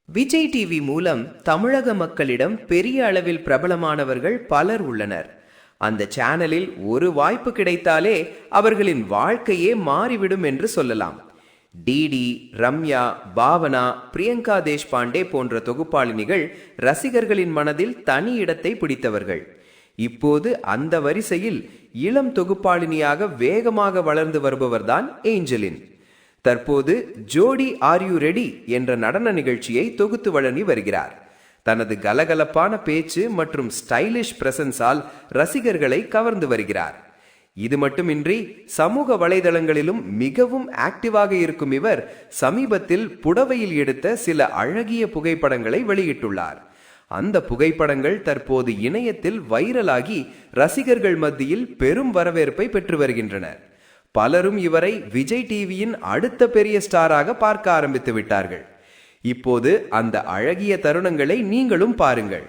Vijay TV மூலம் தமிழக மக்களிடம் பெரிய அளவில் பிரபலமானவர்கள் பலர் உள்ளனர். அந்த சேனலில் ஒரு வாய்ப்பு கிடைத்தாலே அவர்களின் வாழ்க்கையே மாறிவிடும் என்று சொல்லலாம். டிடி, ரம்யா, பாவனா, பிரியங்கா தேஷ்பாண்டே போன்ற தொகுப்பாளினிகள் ரசிகர்களின் மனதில் தனி இடத்தை பிடித்தவர்கள். இப்போது அந்த வரிசையில் இளம் தொகுப்பாளினியாக வேகமாக வளர்ந்து வருபவர்தான் ஏஞ்சலின். தற்போது ஜோடி ஆர் யூ ரெடி என்ற நடன நிகழ்ச்சியை தொகுத்து வழங்கி வருகிறார். தனது கலகலப்பான பேச்சு மற்றும் ஸ்டைலிஷ் பிரசன்ஸால் ரசிகர்களை கவர்ந்து வருகிறார். இது மட்டுமின்றி சமூக வலைதளங்களிலும் மிகவும் ஆக்டிவாக இருக்கும் இவர் சமீபத்தில் புடவையில் எடுத்த சில அழகிய புகைப்படங்களை வெளியிட்டுள்ளார். அந்த புகைப்படங்கள் தற்போது இணையத்தில் வைரலாகி ரசிகர்கள் மத்தியில் பெரும் வரவேற்பை பெற்று வருகின்றன. பலரும் இவரை விஜய் டிவியின் அடுத்த பெரிய ஸ்டாராக பார்க்க ஆரம்பித்து விட்டார்கள். இப்போது அந்த அழகிய தருணங்களை நீங்களும் பாருங்கள்.